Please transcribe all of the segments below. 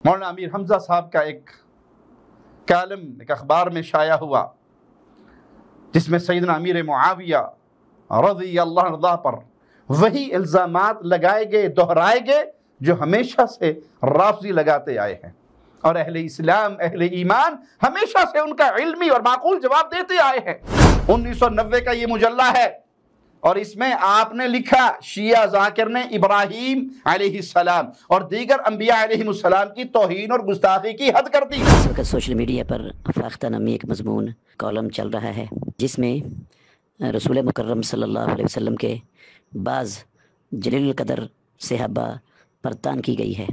مولانا امیر حمزہ صاحب کا ایک کالم ایک اخبار میں شائع ہوا جس میں سیدنا امیر معاویہ رضی اللہ عنہ پر وہی الزامات لگائے گئے دہرائے گئے جو ہمیشہ سے رافضی لگاتے آئے ہیں، اور اہل اسلام اہل ایمان ہمیشہ سے ان کا علمی اور معقول جواب دیتے آئے ہیں۔ 1990 کا یہ مجلہ ہے اور اس میں آپ نے لکھا شیعہ ذاکر نے ابراہیم علیہ السلام اور دیگر انبیاء علیہ السلام کی توہین اور گستاخی کی حد کر دی۔ اس وقت سوشل میڈیا پر فاختہ نامی ایک مضمون کالم چل رہا ہے جس میں رسول مکرم صلی اللہ علیہ وسلم کے بعض جلیل القدر صحابہ پر تان کی گئی ہے،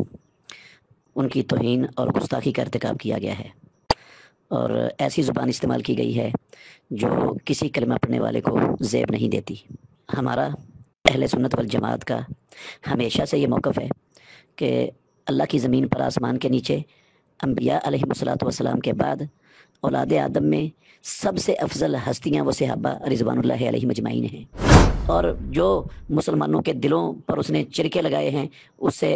ان کی توہین اور گستاخی کا ارتکاب کیا گیا ہے اور ایسی زبان استعمال کی گئی ہے جو کسی کلمہ پڑھنے والے کو زیب نہیں دیتی۔ ہمارا اہل سنت والجماعت کا ہمیشہ سے یہ موقف ہے کہ اللہ کی زمین پر آسمان کے نیچے انبیاء علیہ الصلوۃ والسلام کے بعد اولاد آدم میں سب سے افضل ہستیاں وہ صحابہ رضوان اللہ علیہم اجمعین ہیں، اور جو مسلمانوں کے دلوں پر اس نے چرکے لگائے ہیں اس سے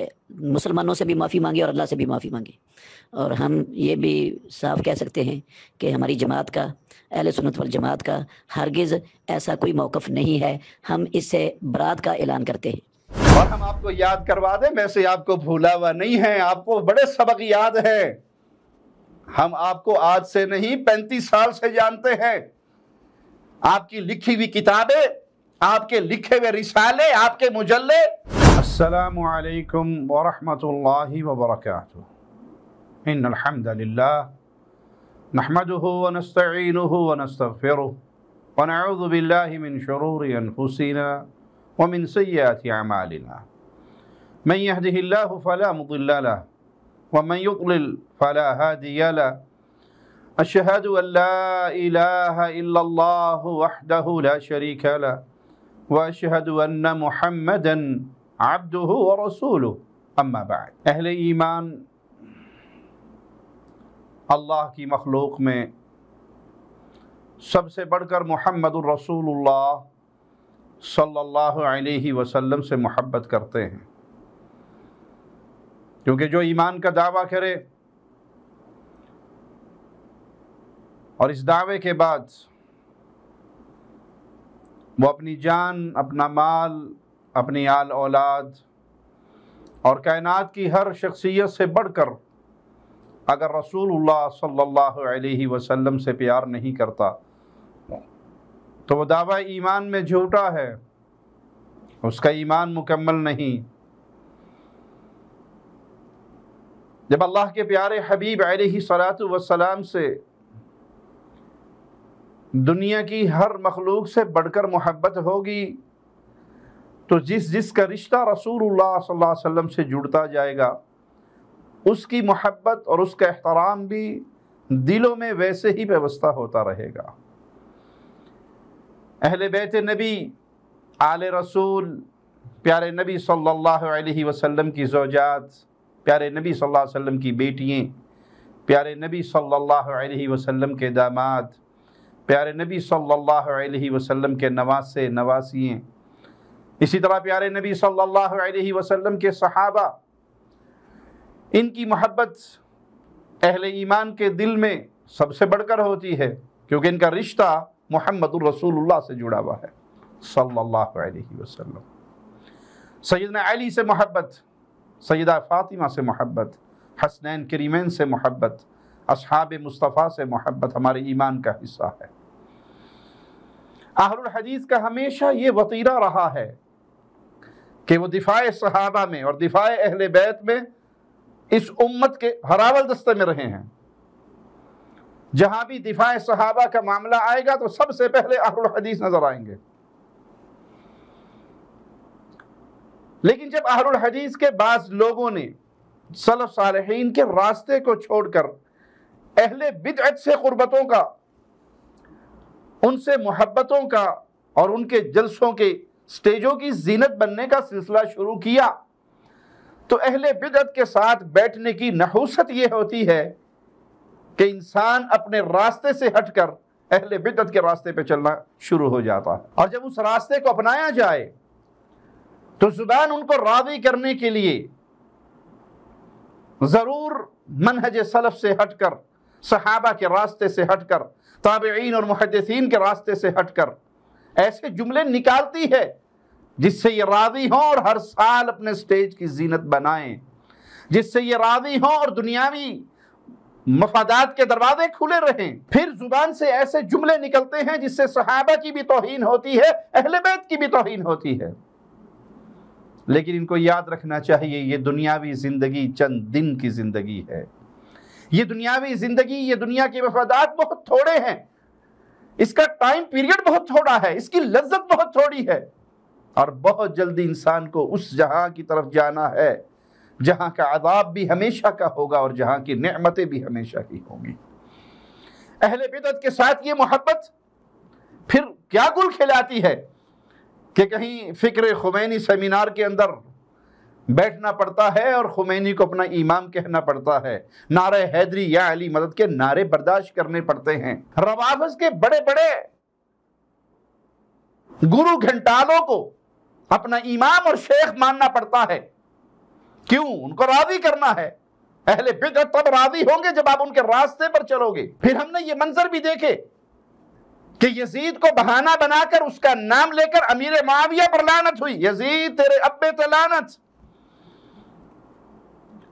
مسلمانوں سے بھی معافی مانگے اور اللہ سے بھی معافی مانگے۔ اور ہم یہ بھی صاف کہہ سکتے ہیں کہ ہماری جماعت کا اہل سنت والجماعت کا ہرگز ایسا کوئی موقف نہیں ہے، ہم اس سے برات کا اعلان کرتے ہیں۔ اور ہم آپ کو یاد کروا دیں، ویسے آپ کو بھولا ہوا نہیں ہے، آپ کو بڑے سبق یاد ہے، ہم آپ کو آج سے نہیں 35 سال سے جانتے ہیں، آپ کی لکھی ہوئی کتابیں، آپ کے لکھے ہوئے رسالے، آپ کے مجلے۔ السلام علیکم ورحمۃ اللہ وبرکاتہ۔ ان الحمد للہ نحمده ونستعینه ونستغفره ونعوذ باللہ من شرور انفسنا ومن سیئات اعمالنا من يهده الله فلا مضل له ومن يضلل فلا هادي له اشهد ان لا اله الا الله وحده لا شريك له واشهد ان محمدا عبده ورسوله اما بعد۔ اہل ایمان اللہ کی مخلوق میں سب سے بڑھ کر محمد الرسول اللہ صلی اللہ علیہ وسلم سے محبت کرتے ہیں، کیونکہ جو ایمان کا دعویٰ کرے اور اس دعوے کے بعد وہ اپنی جان، اپنا مال، اپنی آل اولاد اور کائنات کی ہر شخصیت سے بڑھ کر اگر رسول اللہ صلی اللہ علیہ وسلم سے پیار نہیں کرتا تو وہ دعویٰ ایمان میں جھوٹا ہے، اس کا ایمان مکمل نہیں۔ جب اللہ کے پیارے حبیب علیہ الصلوۃ والسلام سے دنیا کی ہر مخلوق سے بڑھ کر محبت ہوگی تو جس کا رشتہ رسول اللہ صلی اللہ علیہ وسلم سے جڑتا جائے گا اس کی محبت اور اس کا احترام بھی دلوں میں ویسے ہی پیوستہ ہوتا رہے گا۔ اہل بیت نبی، آل رسول، پیارے نبی صلی اللہ علیہ وسلم کی زوجات، پیارے نبی صلی اللہ علیہ وسلم کی بیٹیاں، پیارے نبی صلی اللہ علیہ وسلم کے داماد، پیارے نبی صلی اللہ علیہ وسلم کے نواسے نواسییں، اسی طرح پیارے نبی صلی اللہ علیہ وسلم کے صحابہ، ان کی محبت اہل ایمان کے دل میں سب سے بڑھ کر ہوتی ہے، کیونکہ ان کا رشتہ محمد الرسول اللہ سے جڑا ہوا ہے صلی اللہ علیہ وسلم۔ سیدنا علی سے محبت، سیدہ فاطمہ سے محبت، حسنین کریمین سے محبت، اصحاب مصطفیٰ سے محبت ہمارے ایمان کا حصہ ہے۔ اہل الحدیث کا ہمیشہ یہ وطیرہ رہا ہے کہ وہ دفاع صحابہ میں اور دفاع اہل بیت میں اس امت کے ہراول دستے میں رہے ہیں۔ جہاں بھی دفاع صحابہ کا معاملہ آئے گا تو سب سے پہلے اہل الحدیث نظر آئیں گے، لیکن جب اہل الحدیث کے بعض لوگوں نے سلف صالحین کے راستے کو چھوڑ کر اہل بدعت سے قربتوں کا، ان سے محبتوں کا اور ان کے جلسوں کے سٹیجوں کی زینت بننے کا سلسلہ شروع کیا تو اہل بدعت کے ساتھ بیٹھنے کی نحوست یہ ہوتی ہے کہ انسان اپنے راستے سے ہٹ کر اہل بدعت کے راستے پہ چلنا شروع ہو جاتا ہے، اور جب اس راستے کو اپنایا جائے تو زبان ان کو راضی کرنے کے لیے ضرور منہج سلف سے ہٹ کر، صحابہ کے راستے سے ہٹ کر، تابعین اور محدثین کے راستے سے ہٹ کر ایسے جملے نکالتی ہے جس سے یہ راضی ہوں اور ہر سال اپنے سٹیج کی زینت بنائیں، جس سے یہ راضی ہوں اور دنیاوی مفادات کے دروازے کھلے رہیں۔ پھر زبان سے ایسے جملے نکلتے ہیں جس سے صحابہ کی بھی توہین ہوتی ہے، اہل بیت کی بھی توہین ہوتی ہے۔ لیکن ان کو یاد رکھنا چاہیے یہ دنیاوی زندگی چند دن کی زندگی ہے، یہ دنیاوی زندگی، یہ دنیا کے مفادات بہت تھوڑے ہیں، اس کا ٹائم پیریڈ بہت تھوڑا ہے، اس کی لذت بہت تھوڑی ہے، اور بہت جلدی انسان کو اس جہاں کی طرف جانا ہے جہاں کا عذاب بھی ہمیشہ کا ہوگا اور جہاں کی نعمتیں بھی ہمیشہ کی ہوں گی۔ اہل بدعت کے ساتھ یہ محبت پھر کیا گل کھلاتی ہے کہ کہیں فکر خمینی سیمینار کے اندر بیٹھنا پڑتا ہے اور خمینی کو اپنا امام کہنا پڑتا ہے، نعرہ حیدری یا علی مدد کے نعرے برداشت کرنے پڑتے ہیں، روافض کے بڑے بڑے گرو گھنٹالوں کو اپنا امام اور شیخ ماننا پڑتا ہے۔ کیوں؟ ان کو راضی کرنا ہے۔ اہل بدعت تب راضی ہوں گے جب آپ ان کے راستے پر چلو گے۔ پھر ہم نے یہ منظر بھی دیکھے کہ یزید کو بہانہ بنا کر اس کا نام لے کر امیر معاویہ پر لعنت ہوئی، یزید تیرے ابے تے لعنت۔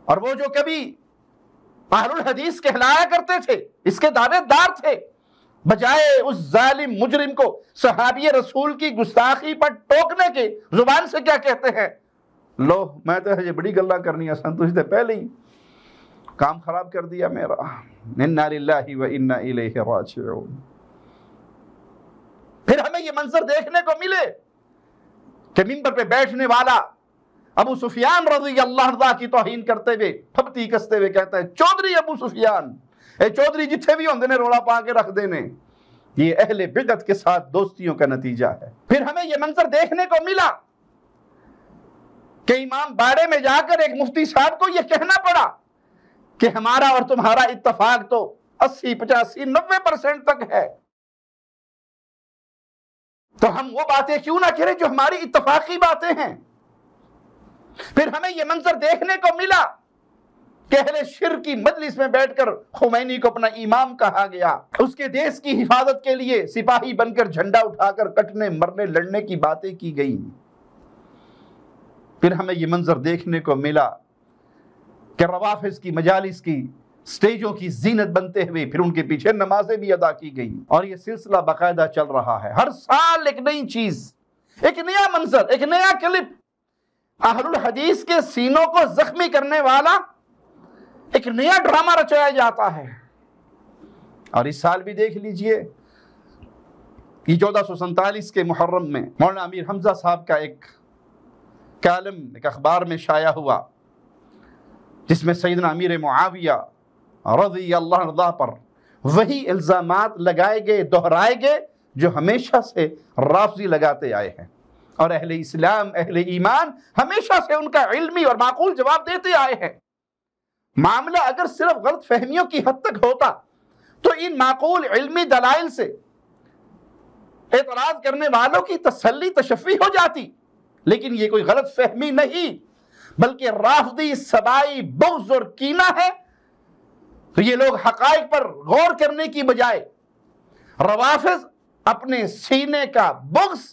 اور وہ جو کبھی اہل الحدیث کہلایا کرتے تھے، اس کے دعوے دار تھے، بجائے اس ظالم مجرم کو صحابی رسول کی گستاخی پر ٹوکنے کے زبان سے کیا کہتے ہیں؟ لو میں تو یہ بڑی گلہ کرنی آسان، تجھ سے پہلے ہی کام خراب کر دیا میرا، انا للہ و انا الیہ راجعون۔ پھر ہمیں یہ منظر دیکھنے کو ملے کہ منبر پہ بیٹھنے والا ابو سفیان رضی اللہ عنہ کی توہین کرتے ہوئے پھپتی کستے ہوئے کہتا ہے، چودھری ابو سفیان، اے چودھری جتھے بھی ہوندے نے روڑا پا کے رکھ دینے۔ یہ اہل بدعت کے ساتھ دوستیوں کا نتیجہ ہے۔ پھر ہمیں یہ منظر دیکھنے کو ملا کہ امام باڑے میں جا کر ایک مفتی صاحب کو یہ کہنا پڑا کہ ہمارا اور تمہارا اتفاق تو 80، 85، 90% تک ہے، تو ہم وہ باتیں کیوں نہ کریں جو ہماری اتفاقی باتیں ہیں۔ پھر ہمیں یہ منظر دیکھنے کو ملا کہ اہل شرک کی مجلس میں بیٹھ کر خمینی کو اپنا امام کہا گیا، اس کے دیش کی حفاظت کے لیے سپاہی بن کر جھنڈا اٹھا کر کٹنے مرنے لڑنے کی باتیں کی گئی۔ پھر ہمیں یہ منظر دیکھنے کو ملا کہ روافض کی مجالس کی سٹیجوں کی زینت بنتے ہوئے پھر ان کے پیچھے نمازیں بھی ادا کی گئی، اور یہ سلسلہ باقاعدہ چل رہا ہے۔ ہر سال ایک نئی چیز، ایک نیا منظر، ایک نیا کلپ، اہل الحدیث کے سینوں کو زخمی کرنے والا ایک نیا ڈرامہ رچایا جاتا ہے۔ اور اس سال بھی دیکھ لیجئے، یہ 1447 کے محرم میں مولانا امیر حمزہ صاحب کا ایک کالم ایک اخبار میں شائع ہوا، جس میں سیدنا امیر معاویہ رضی اللہ عنہ پر وہی الزامات لگائے گئے، دہرائے گئے جو ہمیشہ سے رافضی لگاتے آئے ہیں، اور اہل اسلام، اہل ایمان ہمیشہ سے ان کا علمی اور معقول جواب دیتے آئے ہیں۔ معاملہ اگر صرف غلط فہمیوں کی حد تک ہوتا تو ان معقول علمی دلائل سے اعتراض کرنے والوں کی تسلی تشفی ہو جاتی، لیکن یہ کوئی غلط فہمی نہیں بلکہ رافضی سبائی بغض اور کینہ ہے۔ تو یہ لوگ حقائق پر غور کرنے کی بجائے روافض اپنے سینے کا بغض،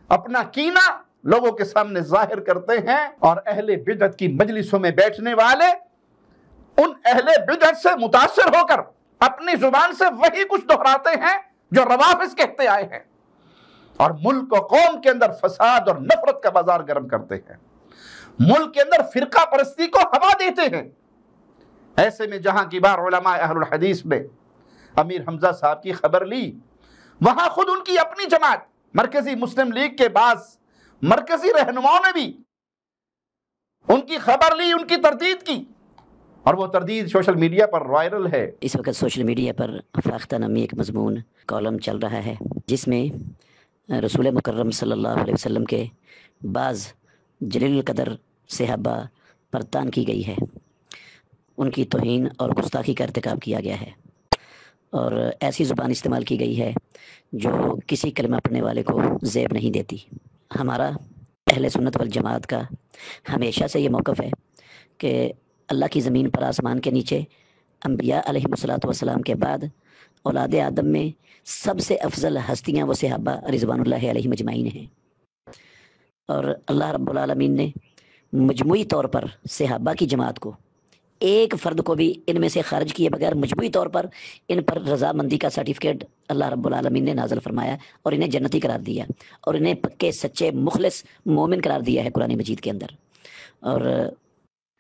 اپنا کینہ لوگوں کے سامنے ظاہر کرتے ہیں، اور اہل بدعت کی مجلسوں میں بیٹھنے والے ان اہل بدعت سے متاثر ہو کر اپنی زبان سے وہی کچھ دہراتے ہیں جو روافض کہتے آئے ہیں، اور ملک و قوم کے اندر فساد اور نفرت کا بازار گرم کرتے ہیں، ملک کے اندر فرقہ پرستی کو ہوا دیتے ہیں۔ ایسے میں جہاں کی بار علماء اہل الحدیث میں امیر حمزہ صاحب کی خبر لی، وہاں خود ان کی اپنی جماعت مرکزی مسلم لیگ کے بعض مرکزی رہنماؤں نے بھی ان کی خبر لی، ان کی تردید کی، اور وہ تردید سوشل میڈیا پر وائرل ہے۔ اس وقت سوشل میڈیا پر فاختہ نامی ایک مضمون کالم چل رہا ہے جس میں رسول مکرم صلی اللہ علیہ وسلم کے بعض جلیل القدر صحابہ پر تان کی گئی ہے، ان کی توہین اور گستاخی کا ارتکاب کیا گیا ہے، اور ایسی زبان استعمال کی گئی ہے جو کسی کلمہ پڑھنے والے کو زیب نہیں دیتی۔ ہمارا اہل سنت والجماعت کا ہمیشہ سے یہ موقف ہے کہ اللہ کی زمین پر آسمان کے نیچے انبیاء علیہ الصلوۃ والسلام کے بعد اولاد آدم میں سب سے افضل ہستیاں وہ صحابہ رضوان اللہ علیہم اجمعین ہیں، اور اللہ رب العالمین نے مجموعی طور پر صحابہ کی جماعت کو، ایک فرد کو بھی ان میں سے خارج کیے بغیر مجموعی طور پر ان پر رضامندی کا سرٹیفکیٹ اللہ رب العالمین نے نازل فرمایا اور انہیں جنتی قرار دیا اور انہیں پکے سچے مخلص مومن قرار دیا ہے قرآن مجید کے اندر۔ اور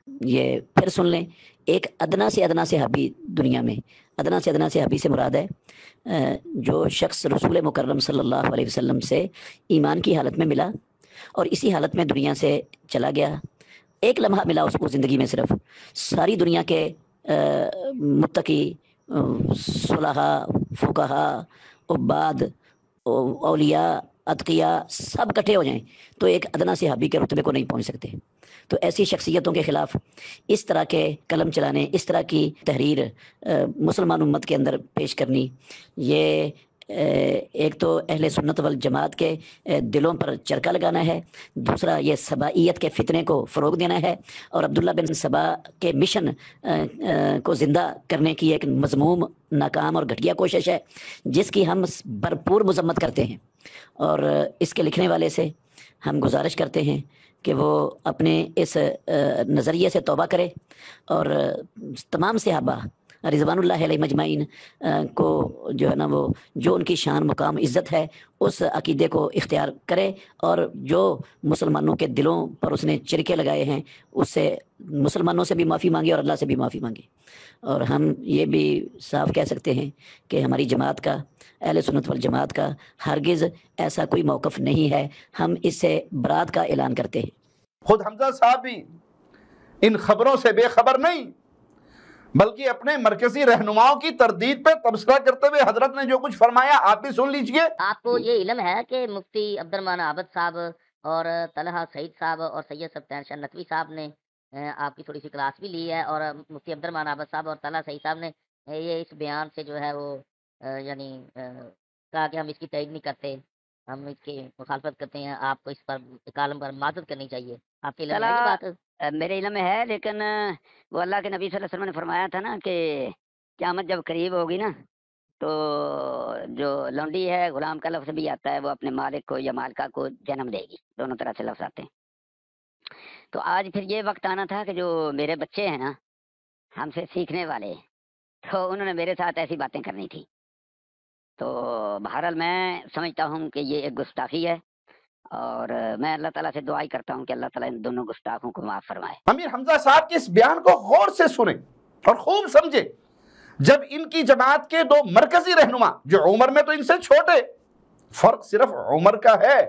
یہ پھر سن لیں، ایک ادنا سے ادنا صحابی دنیا میں، ادنا سے ادنا صحابی سے مراد ہے جو شخص رسول مکرم صلی اللہ علیہ وسلم سے ایمان کی حالت میں ملا اور اسی حالت میں دنیا سے چلا گیا، ایک لمحہ ملا اس کو زندگی میں، صرف ساری دنیا کے متقی، صلحاء، فقہاء، عباد، اولیاء، اتقیاء سب کٹھے ہو جائیں تو ایک ادنا صحابی کے رتبے کو نہیں پہنچ سکتے۔ تو ایسی شخصیتوں کے خلاف اس طرح کے قلم چلانے، اس طرح کی تحریر مسلمان امت کے اندر پیش کرنی، یہ ایک تو اہل سنت والجماعت کے دلوں پر چرکا لگانا ہے، دوسرا یہ سبائیت کے فتنے کو فروغ دینا ہے، اور عبداللہ بن سبا کے مشن کو زندہ کرنے کی ایک مذموم، ناکام اور گھٹیا کوشش ہے جس کی ہم بھرپور مذمت کرتے ہیں۔ اور اس کے لکھنے والے سے ہم گزارش کرتے ہیں کہ وہ اپنے اس نظریے سے توبہ کرے اور تمام صحابہ رضوان اللہ علیہ مجمعین کو جو ہے نا، وہ جو ان کی شان، مقام، عزت ہے، اس عقیدے کو اختیار کرے، اور جو مسلمانوں کے دلوں پر اس نے چرکے لگائے ہیں اس سے مسلمانوں سے بھی معافی مانگے اور اللہ سے بھی معافی مانگے۔ اور ہم یہ بھی صاف کہہ سکتے ہیں کہ ہماری جماعت کا، اہل سنت والجماعت کا ہرگز ایسا کوئی موقف نہیں ہے، ہم اس سے برات کا اعلان کرتے ہیں۔ خود حمزہ صاحب بھی ان خبروں سے بے خبر نہیں، بلکہ اپنے مرکزی رہنماؤں کی تردید پہ تبصرہ کرتے ہوئے حضرت نے جو کچھ فرمایا آپ بھی سن لیجئے۔ آپ کو یہ علم ہے کہ مفتی عبد الرحمن عابد صاحب اور طلحہ سعید صاحب اور سید سبطین شاہ نقوی صاحب نے آپ کی تھوڑی سی کلاس بھی لی ہے، اور مفتی عبد الرحمن عابد صاحب اور طلحہ سعید صاحب نے یہ اس بیان سے جو ہے وہ یعنی کہا کہ ہم اس کی تائید نہیں کرتے، ہم اس کی مخالفت کرتے ہیں، آپ کو اس پر کالم پر معذرت کرنی چاہیے۔ آپ کے علم ہے یہ بات؟ میرے علم میں ہے، لیکن وہ اللہ کے نبی صلی اللہ علیہ وسلم نے فرمایا تھا نا کہ قیامت جب قریب ہوگی نا تو جو لونڈی ہے، غلام کا لفظ بھی آتا ہے، وہ اپنے مالک کو یا مالکہ کو جنم دے گی، دونوں طرح سے لفظ آتے ہیں۔ تو آج پھر یہ وقت آنا تھا کہ جو میرے بچے ہیں نا، ہم سے سیکھنے والے، تو انہوں نے میرے ساتھ ایسی باتیں کرنی تھی۔ تو بہرحال میں سمجھتا ہوں کہ یہ ایک گستاخی ہے، اور میں اللہ تعالیٰ سے دعائی کرتا ہوں کہ اللہ تعالیٰ ان دونوں گستاخوں کو معاف فرمائے۔ امیر حمزہ صاحب کے اس بیان کو غور سے سنیں اور خوب سمجھیں۔ جب ان کی جماعت کے دو مرکزی رہنما، جو عمر میں تو ان سے چھوٹے، فرق صرف عمر کا ہے،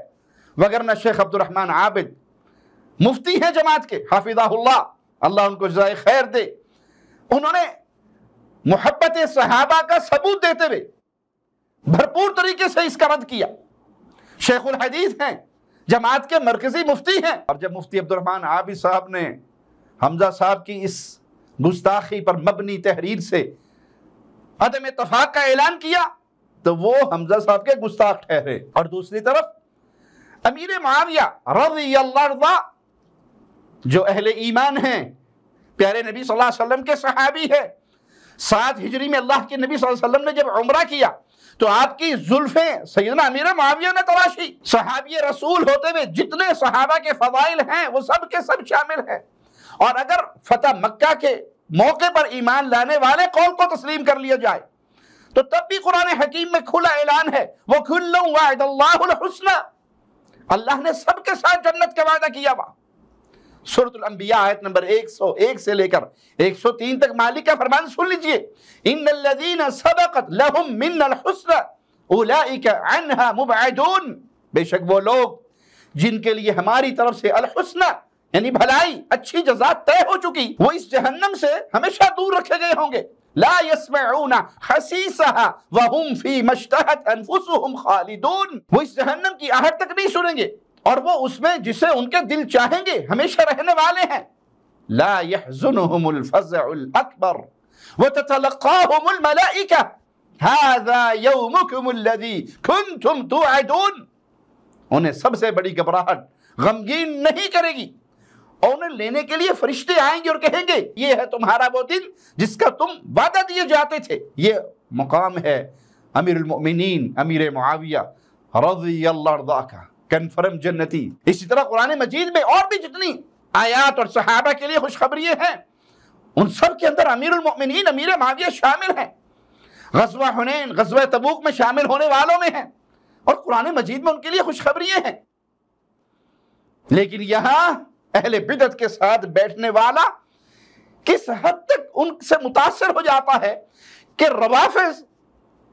وگرنہ شیخ عبد الرحمن عابد مفتی ہیں جماعت کے، حافظہ اللہ، اللہ ان کو جزائے خیر دے، انہوں نے محبت صحابہ کا ثبوت دیتے ہوئے بھرپور طریقے سے اس کا رد کیا۔ شیخ الحدیث ہیں، جماعت کے مرکزی مفتی ہیں، اور جب مفتی عبد الرحمن عابد صاحب نے حمزہ صاحب کی اس گستاخی پر مبنی تحریر سے عدم اتفاق کا اعلان کیا تو وہ حمزہ صاحب کے گستاخ ٹھہرے۔ اور دوسری طرف امیر معاویہ رضی اللہ عنہ، جو اہل ایمان ہیں، پیارے نبی صلی اللہ علیہ وسلم کے صحابی ہے، 7 ہجری میں اللہ کے نبی صلی اللہ علیہ وسلم نے جب عمرہ کیا تو آپ کی زلفیں سیدنا امیر معاویہ نے تراشی۔ صحابی رسول ہوتے ہوئے جتنے صحابہ کے فضائل ہیں وہ سب کے سب شامل ہیں، اور اگر فتح مکہ کے موقع پر ایمان لانے والے قول کو تسلیم کر لیا جائے تو تب بھی قرآن حکیم میں کھلا اعلان ہے، وَكُلًّا وَعَدَ اللَّهُ الْحُسْنَى، اللہ نے سب کے ساتھ جنت کا وعدہ کیا ہوا۔ سورۃ الانبیاء آیت نمبر 101 سے لے کر 103 تک مالک کا فرمان سن لیجئے، ان الذین سبقت لہم من الحسنى اولئک عنہا مبعدون، بے شک وہ لوگ جن کے لیے ہماری طرف سے الحسنى یعنی بھلائی، اچھی جزا طے ہو چکی، وہ اس جہنم سے ہمیشہ دور رکھے گئے ہوں گے۔ لا يسمعون حسیسها وهم فیما اشتہت انفسهم خالدون، وہ اس جہنم کی آہٹ تک نہیں سنیں گے اور وہ اس میں جسے ان کے دل چاہیں گے ہمیشہ رہنے والے ہیں۔ لا يحزنهم الفزع الاکبر وتتلقاهم الملائکہ هذا یومکم الذی کنتم توعدون، انہیں سب سے بڑی گھبراہٹ غمگین نہیں کرے گی، اور انہیں لینے کے لیے فرشتے آئیں گے اور کہیں گے یہ ہے تمہارا وہ دن جس کا تم وعدہ دیے جاتے تھے۔ یہ مقام ہے امیر المؤمنین امیر معاویہ رضی اللہ عنہ کا، کنفرم جنتی۔ اسی طرح قرآن مجید میں اور بھی جتنی آیات اور صحابہ کے لیے خوشخبریاں ہیں، ان سب کے اندر امیر المؤمنین امیر معاویہ شامل ہیں، غزوہ حنین غزوہ تبوک میں شامل ہونے والوں میں ہیں، اور قرآن مجید میں ان کے لیے خوشخبریاں ہیں۔ لیکن یہاں اہل بدعت کے ساتھ بیٹھنے والا کس حد تک ان سے متاثر ہو جاتا ہے کہ روافض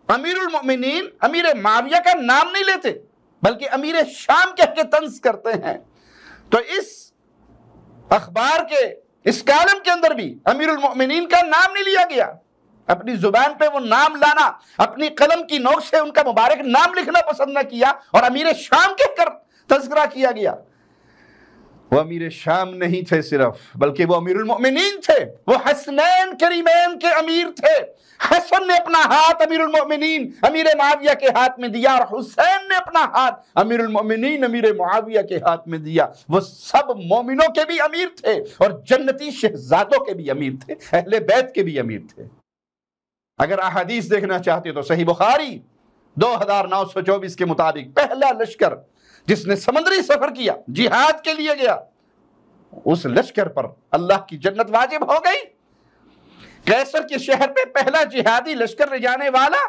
امیر المؤمنین امیر معاویہ کا نام نہیں لیتے بلکہ امیر شام کہہ کے طنز کرتے ہیں۔ تو اس اخبار کے اس کالم کے اندر بھی امیر المؤمنین کا نام نہیں لیا گیا، اپنی زبان پہ وہ نام لانا، اپنی قلم کی نوک سے ان کا مبارک نام لکھنا پسند نہ کیا اور امیر شام کہہ کر تذکرہ کیا گیا۔ وہ امیر شام نہیں تھے صرف، بلکہ وہ امیر المؤمنین تھے، وہ حسنین کریمین کے امیر تھے۔ حسن نے اپنا ہاتھ امیر المؤمنین امیر معاویہ کے ہاتھ میں دیا، اور حسین نے اپنا ہاتھ امیر المؤمنین امیر معاویہ کے ہاتھ میں دیا۔ وہ سب مومنوں کے بھی امیر تھے اور جنتی شہزادوں کے بھی امیر تھے، اہل بیت کے بھی امیر تھے۔ اگر احادیث دیکھنا چاہتے تو صحیح بخاری 2924 کے مطابق پہلا لشکر جس نے سمندری سفر کیا، جہاد کے لیے گیا، اس لشکر پر اللہ کی جنت واجب ہو گئی۔ قیصر کے شہر پہ پہلا جہادی لشکر لے جانے والا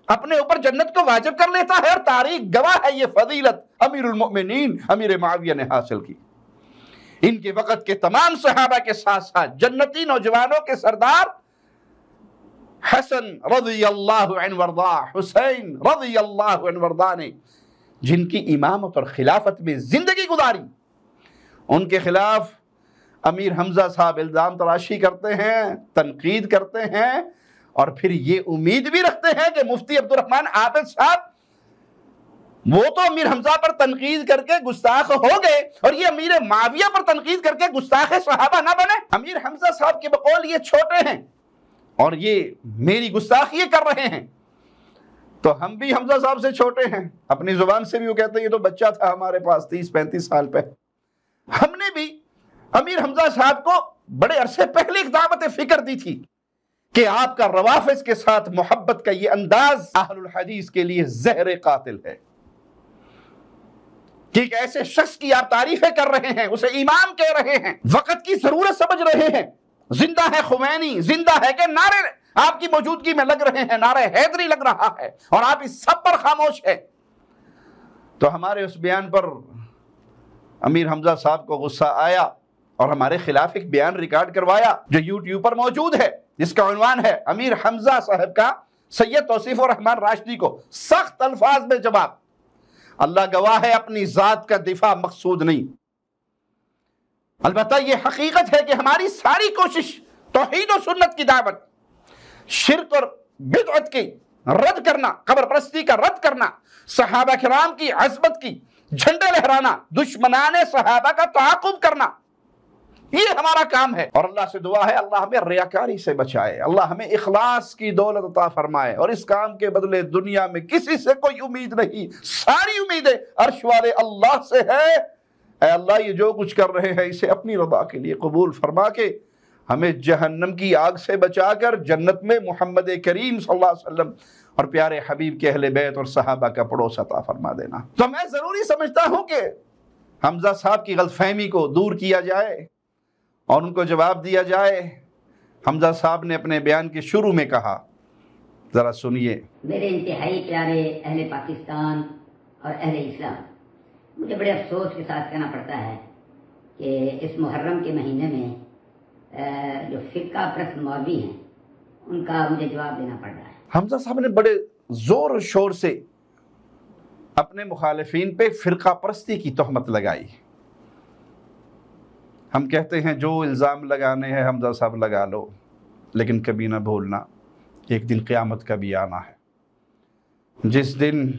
اپنے اوپر جنت کو واجب کر لیتا ہے، اور تاریخ گواہ ہے یہ فضیلت امیر المؤمنین امیر معاویہ نے حاصل کی۔ ان کے وقت کے تمام صحابہ کے ساتھ ساتھ جنتی نوجوانوں کے سردار حسن رضی اللہ عنہ وارضا، حسین رضی اللہ عنہ وارضا نے جن کی امامت اور خلافت میں زندگی گزاری، ان کے خلاف امیر حمزہ صاحب الزام تراشی کرتے ہیں، تنقید کرتے ہیں، اور پھر یہ امید بھی رکھتے ہیں کہ مفتی عبد الرحمن عابد صاحب وہ تو امیر حمزہ پر تنقید کر کے گستاخ ہو گئے، اور یہ امیر معاویہ پر تنقید کر کے گستاخ صحابہ نہ بنے۔ امیر حمزہ صاحب کے بقول یہ چھوٹے ہیں اور یہ میری گستاخی کر رہے ہیں، تو ہم بھی حمزہ صاحب سے چھوٹے ہیں، اپنی زبان سے بھی وہ کہتے ہیں یہ تو بچہ تھا ہمارے پاس 30-35 سال پہ۔ ہم نے بھی امیر حمزہ صاحب کو بڑے عرصے پہلے ایک دعوت فکر دی تھی کہ آپ کا روافض کے ساتھ محبت کا یہ انداز اہل الحدیث کے لیے زہر قاتل ہے، کہ ایک ایسے شخص کی آپ تعریفیں کر رہے ہیں، اسے امام کہہ رہے ہیں، وقت کی ضرورت سمجھ رہے ہیں، زندہ ہے خمینی، زندہ ہے کہ نعرے آپ کی موجودگی میں لگ رہے ہیں، نعرہ حیدری لگ رہا ہے، اور آپ اس سب پر خاموش ہیں۔ تو ہمارے اس بیان پر امیر حمزہ صاحب کو غصہ آیا اور ہمارے خلاف ایک بیان ریکارڈ کروایا جو یوٹیوب پر موجود ہے، جس کا عنوان ہے امیر حمزہ صاحب کا سید توصیف الرحمن راشدی کو سخت الفاظ میں جواب۔ اللہ گواہ ہے اپنی ذات کا دفاع مقصود نہیں، البتہ یہ حقیقت ہے کہ ہماری ساری کوشش توحید و سنت کی دعوت، شرک اور بدعت کی رد کرنا، قبر پرستی کا رد کرنا، صحابہ کرام کی عظمت کی جھنڈے لہرانا، دشمنان صحابہ کا تعاقب کرنا، یہ ہمارا کام ہے۔ اور اللہ سے دعا ہے اللہ ہمیں ریاکاری سے بچائے، اللہ ہمیں اخلاص کی دولت عطا فرمائے، اور اس کام کے بدلے دنیا میں کسی سے کوئی امید نہیں، ساری امیدیں عرش والے اللہ سے ہے۔ اے اللہ یہ جو کچھ کر رہے ہیں اسے اپنی رضا کے لیے قبول فرما کے ہمیں جہنم کی آگ سے بچا کر جنت میں محمد کریم صلی اللہ علیہ وسلم اور پیارے حبیب کے اہل بیت اور صحابہ کا پڑوس عطا فرما دینا۔ تو میں ضروری سمجھتا ہوں کہ حمزہ صاحب کی غلط فہمی کو دور کیا جائے اور ان کو جواب دیا جائے۔ حمزہ صاحب نے اپنے بیان کے شروع میں کہا، ذرا سنیے۔ میرے انتہائی پیارے اہل پاکستان اور اہل اسلام، مجھے بڑے افسوس کے ساتھ کہنا پڑتا ہے کہ اس محرم کے مہینے میں جو فرقہ پرست مولوی ہیں ان کا مجھے جواب دینا پڑ رہا ہے۔ حمزہ صاحب نے بڑے زور و شور سے اپنے مخالفین پہ فرقہ پرستی کی تہمت لگائی۔ ہم کہتے ہیں جو الزام لگانے ہیں حمزہ صاحب لگا لو، لیکن کبھی نہ بھولنا ایک دن قیامت کا بھی آنا ہے، جس دن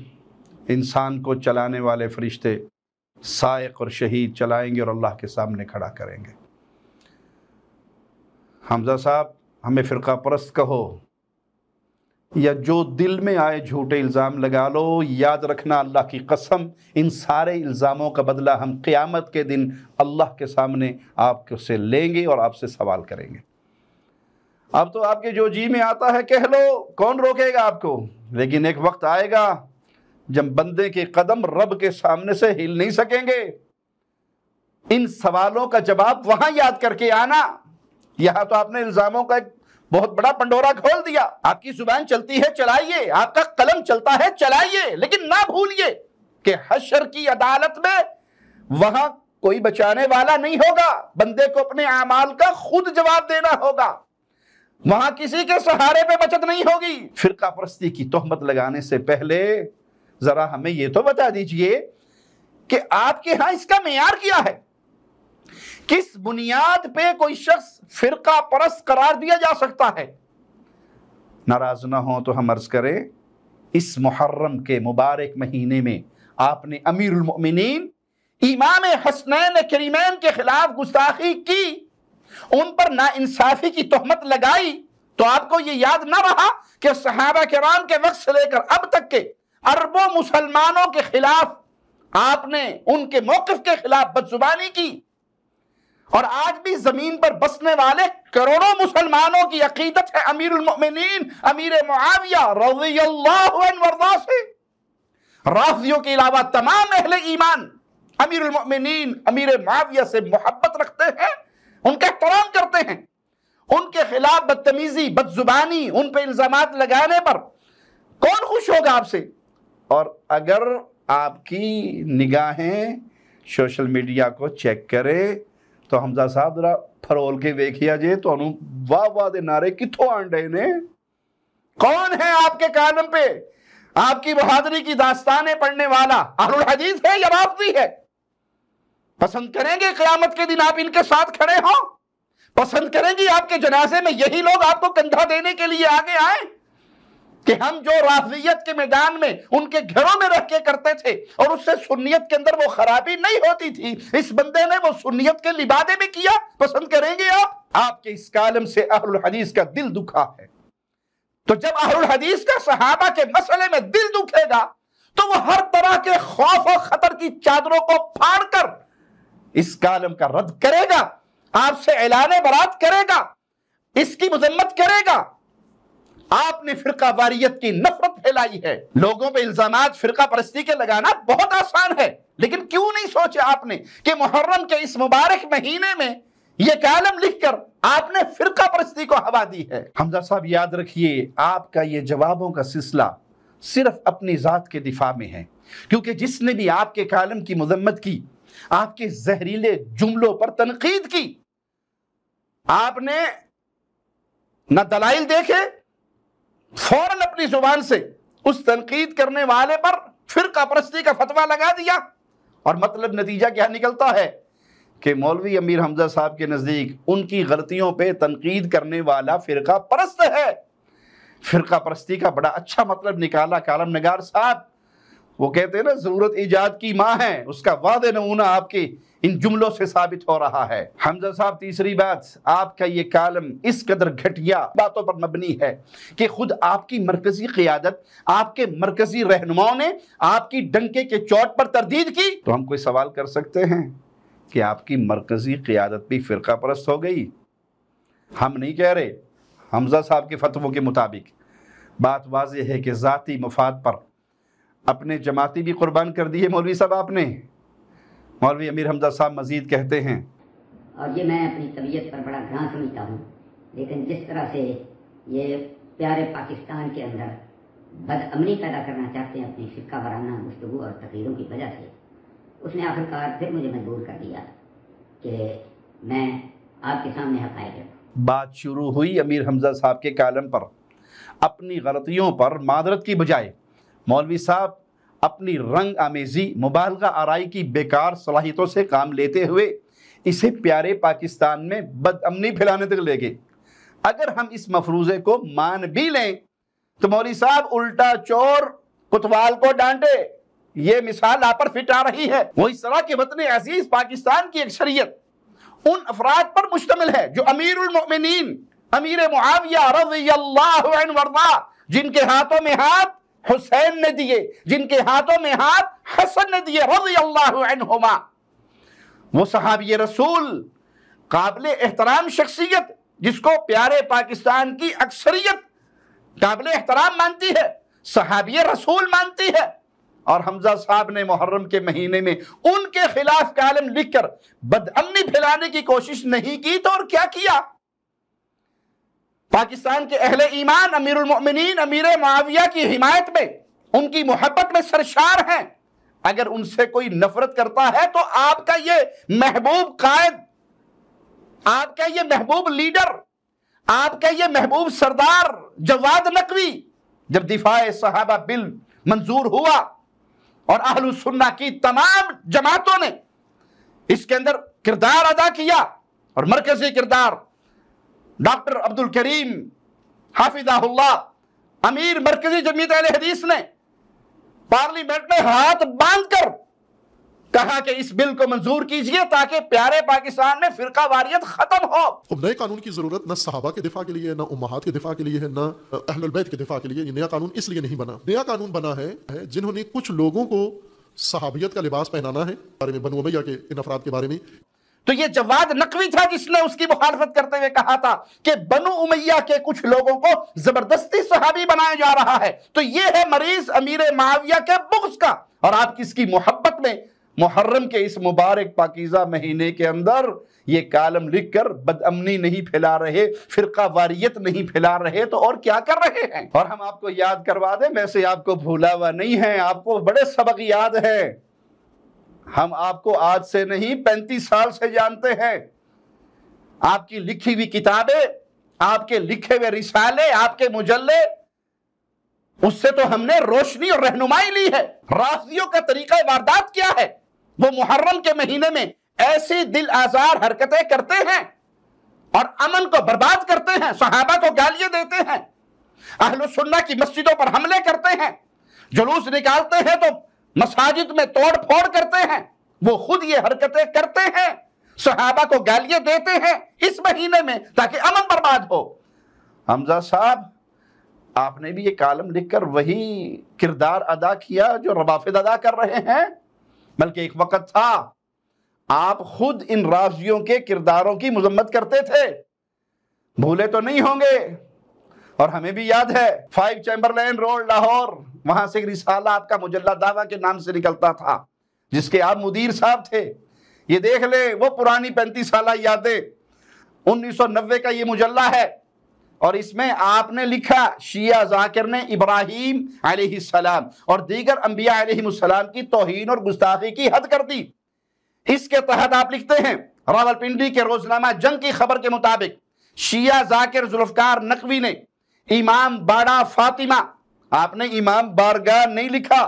انسان کو چلانے والے فرشتے سائق اور شہید چلائیں گے اور اللہ کے سامنے کھڑا کریں گے۔ حمزہ صاحب ہمیں فرقہ پرست کہو، یا جو دل میں آئے جھوٹے الزام لگا لو، یاد رکھنا اللہ کی قسم ان سارے الزاموں کا بدلہ ہم قیامت کے دن اللہ کے سامنے آپ سے لیں گے اور آپ سے سوال کریں گے۔ اب تو آپ کے جو جی میں آتا ہے کہہ لو، کون روکے گا آپ کو؟ لیکن ایک وقت آئے گا جب بندے کے قدم رب کے سامنے سے ہل نہیں سکیں گے۔ ان سوالوں کا جواب وہاں یاد کر کے آنا۔ یہاں تو آپ نے الزاموں کا ایک بہت بڑا پنڈورا کھول دیا۔ آپ کی زبان چلتی ہے چلائیے، آپ کا قلم چلتا ہے چلائیے، لیکن نہ بھولیے کہ حشر کی عدالت میں وہاں کوئی بچانے والا نہیں ہوگا۔ بندے کو اپنے اعمال کا خود جواب دینا ہوگا، وہاں کسی کے سہارے پہ بچت نہیں ہوگی۔ فرقہ پرستی کی تہمت لگانے سے پہلے ذرا ہمیں یہ تو بتا دیجئے کہ آپ کے ہاں اس کا معیار کیا ہے؟ کس بنیاد پہ کوئی شخص فرقہ پرست قرار دیا جا سکتا ہے؟ ناراض نہ ہوں تو ہم عرض کریں، اس محرم کے مبارک مہینے میں آپ نے امیر المؤمنین امام حسنین کریمین کے خلاف گستاخی کی، ان پر ناانصافی کی تہمت لگائی، تو آپ کو یہ یاد نہ رہا کہ صحابہ کرام کے وقت سے لے کر اب تک کے اربوں مسلمانوں کے خلاف آپ نے ان کے موقف کے خلاف بدزبانی کی، اور آج بھی زمین پر بسنے والے کروڑوں مسلمانوں کی عقیدت ہے امیر المؤمنین امیر معاویہ رضی اللہ عنہ وارضا سے۔ رافضیوں کے علاوہ تمام اہل ایمان امیر المؤمنین امیر معاویہ سے محبت رکھتے ہیں، ان کا احترام کرتے ہیں۔ ان کے خلاف بدتمیزی، بدزبانی، ان پہ الزامات لگانے پر کون خوش ہوگا آپ سے؟ اور اگر آپ کی نگاہیں سوشل میڈیا کو چیک کرے تو حمزہ صاحب ذرا پھرول کے دیکھیا جے تو انہوں واہ واہ دے نعرے کتھوں آنڈے نے؟ کون ہے آپ کے کالم پہ آپ کی بہادری کی داستانیں پڑھنے والا؟ اہل الحدیث ہے یا رافضی ہے؟ پسند کریں گے قیامت کے دن آپ ان کے ساتھ کھڑے ہوں؟ پسند کریں گے آپ کے جنازے میں یہی لوگ آپ کو کندھا دینے کے لیے آگے آئیں کہ ہم جو رافضیت کے میدان میں ان کے گھروں میں رہ کے کرتے تھے اور اس سے سنیت کے اندر وہ خرابی نہیں ہوتی تھی، اس بندے نے وہ سنیت کے لبادے میں کیا؟ پسند کریں گے آپ کے اس کالم سے اہل الحدیث کا دل دکھا ہے۔ تو جب اہل الحدیث کا صحابہ کے مسئلے میں دل دکھے گا تو وہ ہر طرح کے خوف و خطر کی چادروں کو پھاڑ کر اس کالم کا رد کرے گا، آپ سے اعلان برات کرے گا، اس کی مذمت کرے گا۔ آپ نے فرقہ واریت کی نفرت پھیلائی ہے۔ لوگوں پہ الزامات فرقہ پرستی کے لگانا بہت آسان ہے، لیکن کیوں نہیں سوچا آپ نے کہ محرم کے اس مبارک مہینے میں یہ کالم لکھ کر آپ نے فرقہ پرستی کو ہوا دی ہے؟ حمزہ صاحب یاد رکھیے، آپ کا یہ جوابوں کا سلسلہ صرف اپنی ذات کے دفاع میں ہے، کیونکہ جس نے بھی آپ کے کالم کی مذمت کی، آپ کے زہریلے جملوں پر تنقید کی، آپ نے نہ دلائل دیکھے، فوراً اپنی زبان سے اس تنقید کرنے والے پر فرقہ پرستی کا فتویٰ لگا دیا، اور مطلب نتیجہ کیا نکلتا ہے کہ مولوی امیر حمزہ صاحب کے نزدیک ان کی غلطیوں پہ تنقید کرنے والا فرقہ پرست ہے۔ فرقہ پرستی کا بڑا اچھا مطلب نکالا کالم نگار صاحب۔ وہ کہتے ہیں نا ضرورت ایجاد کی ماں ہے، اس کا واضح نمونہ آپ کے ان جملوں سے ثابت ہو رہا ہے۔ حمزہ صاحب تیسری بات، آپ کا یہ کالم اس قدر گھٹیا باتوں پر مبنی ہے کہ خود آپ کی مرکزی قیادت، آپ کے مرکزی رہنماؤں نے آپ کی ڈنکے کے چوٹ پر تردید کی۔ تو ہم کوئی سوال کر سکتے ہیں کہ آپ کی مرکزی قیادت بھی فرقہ پرست ہو گئی؟ ہم نہیں کہہ رہے، حمزہ صاحب کے فتووں کے مطابق بات واضح ہے کہ ذاتی مفاد پر اپنے جماعتی بھی قربان کر دیے مولوی صاحب آپ نے۔ مولوی امیر حمزہ صاحب مزید کہتے ہیں، اور یہ میں اپنی طبیعت پر بڑا گراں سمجھتا ہوں، لیکن جس طرح سے یہ پیارے پاکستان کے اندر بد امنی پیدا کرنا چاہتے ہیں اپنی فرقہ وارانہ گفتگو اور تقریروں کی وجہ سے، اس نے آخرکار پھر مجھے مجبور کر دیا کہ میں آپ کے سامنے حقائق رکھوں۔ بات شروع ہوئی امیر حمزہ صاحب کے کالم پر، اپنی غلطیوں پر معذرت کی بجائے مولوی صاحب اپنی رنگ آمیزی مبالغہ آرائی کی بیکار صلاحیتوں سے کام لیتے ہوئے اسے پیارے پاکستان میں بد امنی پھیلانے تک لے گئے۔ اگر ہم اس مفروضے کو مان بھی لیں تو مولوی صاحب الٹا چور کوتوال کو ڈانٹے، یہ مثال آپ پر فٹ آ رہی ہے۔ وہ اس طرح کے وطن عزیز پاکستان کی اکثریت ان افراد پر مشتمل ہے جو امیر المؤمنین امیر معاویہ رضی اللہ عنہ وارضا، جن کے ہاتھوں میں ہاتھ حسین نے دیے، جن کے ہاتھوں میں ہاتھ حسن نے دیے رضی اللہ عنہما، وہ صحابی رسول قابل احترام شخصیت جس کو پیارے پاکستان کی اکثریت قابل احترام مانتی ہے، صحابی رسول مانتی ہے، اور حمزہ صاحب نے محرم کے مہینے میں ان کے خلاف کالم لکھ کر بدامنی پھیلانے کی کوشش نہیں کی تو اور کیا کیا؟ پاکستان کے اہل ایمان امیر المؤمنین امیر معاویہ کی حمایت میں، ان کی محبت میں سرشار ہیں، اگر ان سے کوئی نفرت کرتا ہے تو آپ کا یہ محبوب قائد، آپ کا یہ محبوب لیڈر، آپ کا یہ محبوب سردار جواد نقوی جب دفاع صحابہ بل منظور ہوا اور اہل السنہ کی تمام جماعتوں نے اس کے اندر کردار ادا کیا، اور مرکزی کردار ڈاکٹر عبد الکریم حافظہ اللہ امیر مرکزی جمعیت اہل حدیث نے پارلیمنٹ میں ہاتھ باندھ کر کہا کہ اس بل کو منظور کیجئے تاکہ پیارے پاکستان میں فرقہ واریت ختم ہو۔ اب نئے قانون کی ضرورت نہ صحابہ کے دفاع کے لیے، نہ امہات کے دفاع کے لیے ہے، نہ اہل البیت کے دفاع کے لیے۔ یہ نیا قانون اس لیے نہیں بنا، نیا قانون بنا ہے جنہوں نے کچھ لوگوں کو صحابیت کا لباس پہنانا ہے، بارے میں بنو امیہ کے ان افراد کے بارے میں۔ تو یہ جواد نقوی تھا جس نے اس کی مخالفت کرتے ہوئے کہا تھا کہ بنو امیہ کے کچھ لوگوں کو زبردستی صحابی بنایا جا رہا ہے۔ تو یہ ہے مریض امیر معاویہ کے بغض کا، اور آپ کس کی محبت میں محرم کے اس مبارک پاکیزہ مہینے کے اندر یہ کالم لکھ کر بدامنی نہیں پھیلا رہے، فرقہ واریت نہیں پھیلا رہے، تو اور کیا کر رہے ہیں؟ اور ہم آپ کو یاد کروا دیں، ویسے آپ کو بھولا ہوا نہیں ہے، آپ کو بڑے سبق یاد ہے، ہم آپ کو آج سے نہیں 35 سال سے جانتے ہیں، آپ کی لکھی ہوئی کتابیں، آپ کے لکھے ہوئے رسالے، آپ کے مجلے، اس سے تو ہم نے روشنی اور رہنمائی لی ہے۔ رافضیوں کا طریقہ واردات کیا ہے؟ وہ محرم کے مہینے میں ایسی دل آزار حرکتیں کرتے ہیں اور امن کو برباد کرتے ہیں، صحابہ کو گالیاں دیتے ہیں، اہل سنہ کی مسجدوں پر حملے کرتے ہیں، جلوس نکالتے ہیں تو مساجد میں توڑ پھوڑ کرتے ہیں، وہ خود یہ حرکتیں کرتے ہیں، صحابہ کو گالیاں دیتے ہیں اس مہینے میں تاکہ امن برباد ہو۔ حمزہ صاحب، آپ نے بھی یہ کالم لکھ کر وہی کردار ادا کیا جو روافض ادا کر رہے ہیں، بلکہ ایک وقت تھا آپ خود ان رافضیوں کے کرداروں کی مذمت کرتے تھے، بھولے تو نہیں ہوں گے؟ اور ہمیں بھی یاد ہے 5 چیمبرلین روڈ لاہور، وہاں سے ایک رسالہ آپ کا مجلہ دعویٰ کے نام سے نکلتا تھا جس کے آپ مدیر صاحب تھے۔ یہ دیکھ لیں وہ پرانی 35 سالہ یادیں، 1990 کا یہ مجلہ ہے، اور اس میں آپ نے لکھا شیعہ ذاکر نے ابراہیم علیہ السلام اور دیگر انبیاء علیہ السلام کی توہین اور گستاخی کی حد کر دی۔ اس کے تحت آپ لکھتے ہیں راولپنڈی کے روزنامہ جنگ کی خبر کے مطابق شیعہ ذاکر ذوالفقار نقوی نے امام باڑہ فاطمہ، آپ نے امام بارگاہ نہیں لکھا،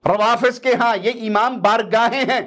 روافض کے ہاں یہ امام بارگاہیں ہیں،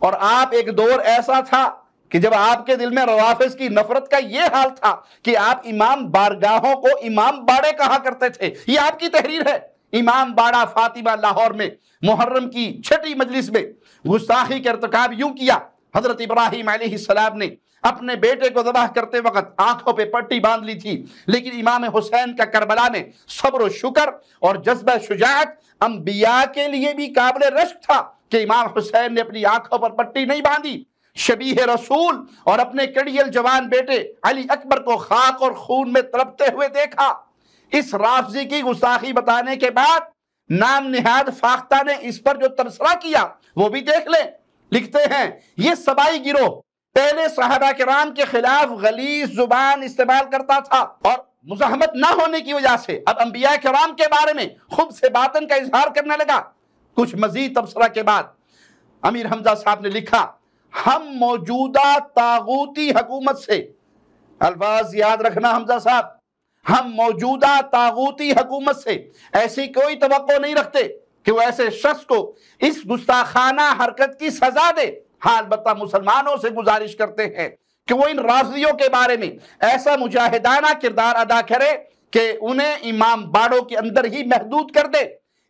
اور آپ ایک دور ایسا تھا کہ جب آپ کے دل میں روافض کی نفرت کا یہ حال تھا کہ آپ امام بارگاہوں کو امام باڑے کہا کرتے تھے۔ یہ آپ کی تحریر ہے۔ امام باڑہ فاطمہ لاہور میں محرم کی 6ٹی مجلس میں گستاخی کا ارتکاب یوں کیا، حضرت ابراہیم علیہ السلام نے اپنے بیٹے کو ذبح کرتے وقت آنکھوں پہ پٹی باندھ لی تھی، لیکن امام حسین کا کربلا میں صبر و شکر اور جذبہ شجاعت انبیاء کے لیے بھی قابل رشک تھا کہ امام حسین نے اپنی آنکھوں پر پٹی نہیں باندھی، شبیہ رسول اور اپنے کڑیل جوان بیٹے علی اکبر کو خاک اور خون میں تڑپتے ہوئے دیکھا۔ اس رافضی کی گستاخی بتانے کے بعد نام نہاد فاختہ نے اس پر جو تبصرہ کیا وہ بھی دیکھ لیں۔ لکھتے ہیں یہ سبائی گروہ پہلے صحابہ کرام کے خلاف غلیظ زبان استعمال کرتا تھا، اور مزاحمت نہ ہونے کی وجہ سے اب انبیاء کرام کے بارے میں خود سے باطن کا اظہار کرنے لگا۔ کچھ مزید تبصرہ کے بعد امیر حمزہ صاحب نے لکھا ہم موجودہ طاغوتی حکومت سے، الفاظ یاد رکھنا حمزہ صاحب، ہم موجودہ طاغوتی حکومت سے ایسی کوئی توقع نہیں رکھتے کہ وہ ایسے شخص کو اس گستاخانہ حرکت کی سزا دے، ہاں البتہ مسلمانوں سے گزارش کرتے ہیں کہ وہ ان رافضیوں کے بارے میں ایسا مجاہدانہ کردار ادا کرے کہ انہیں امام باڑوں کے اندر ہی محدود کر دے،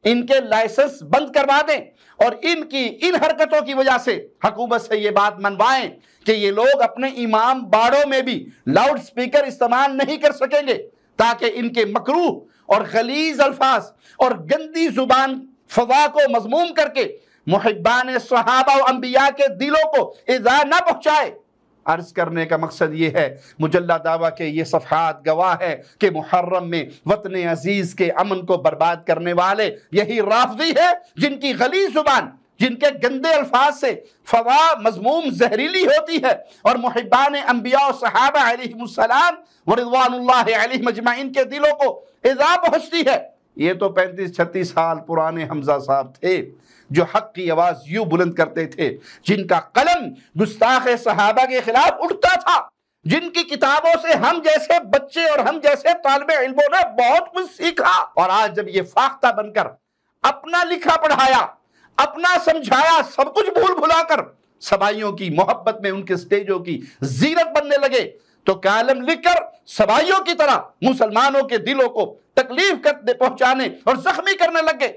ان کے لائسنس بند کروا دیں، اور ان حرکتوں کی وجہ سے حکومت سے یہ بات منوائیں کہ یہ لوگ اپنے امام باڑوں میں بھی لاؤڈ سپیکر استعمال نہیں کر سکیں گے، تاکہ ان کے مکروہ اور غلیظ الفاظ اور گندی زبان فضا کو مذموم کر کے محبان صحابہ و انبیاء کے دلوں کو ایذا نہ پہنچائے۔ عرض کرنے کا مقصد یہ ہے، مجلہ دعویٰ کے یہ صفحات گواہ ہے کہ محرم میں وطن عزیز کے امن کو برباد کرنے والے یہی رافضی ہے، جن کی غلیظ زبان، جن کے گندے الفاظ سے فضا مذموم زہریلی ہوتی ہے، اور محبان انبیاء و صحابہ علیہم السلام ورضوان اللہ علیہم اجمعین کے دلوں کو ایذا پہنچتی ہے۔ یہ تو 35-36 سال پرانے حمزہ صاحب تھے جو حق کی آواز یوں بلند کرتے تھے، جن کا قلم گستاخ صحابہ کے خلاف اٹھتا تھا، جن کی کتابوں سے ہم جیسے بچے اور ہم جیسے طالب علموں نے بہت کچھ سیکھا۔ اور آج جب یہ فاختہ بن کر اپنا لکھا پڑھایا، اپنا سمجھایا، سب کچھ بھول بھلا کر سبائیوں کی محبت میں ان کے سٹیجوں کی زینت بننے لگے، تو کالم لکھ کر سبائیوں کی طرح مسلمانوں کے دلوں کو تکلیف پہنچانے اور زخمی کرنے لگے۔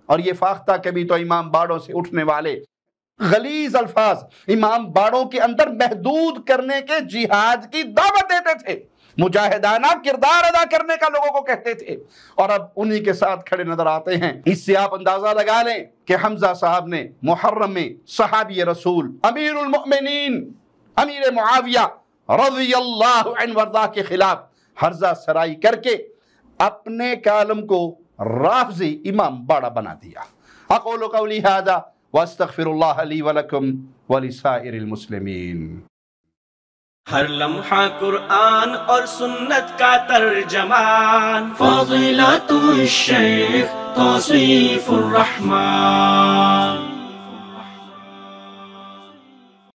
اور یہ فاختہ کبھی تو امام باڑوں سے اٹھنے والے غلیظ الفاظ امام باڑوں کے اندر محدود کرنے کے جہاد کی دعوت دیتے تھے، مجاہدانہ کردار ادا کرنے کا لوگوں کو کہتے تھے، اور اب انہی کے ساتھ کھڑے نظر آتے ہیں۔ اس سے آپ اندازہ لگا لیں کہ حمزہ صاحب نے محرم میں صحابی رسول امیر المؤمنین امیر معاویہ رضی اللہ عنہ وارضاہ کے خلاف ہرزہ سرائی کر کے اپنے کالم کو رافضی امام باڑا بنا دیا۔ اقول قولی ھذا واستغفر اللہ لی ولکم ولسائر المسلمین۔ ہر لمحہ قرآن اور سنت کا ترجمان، فضیلت الشیخ توصیف الرحمان۔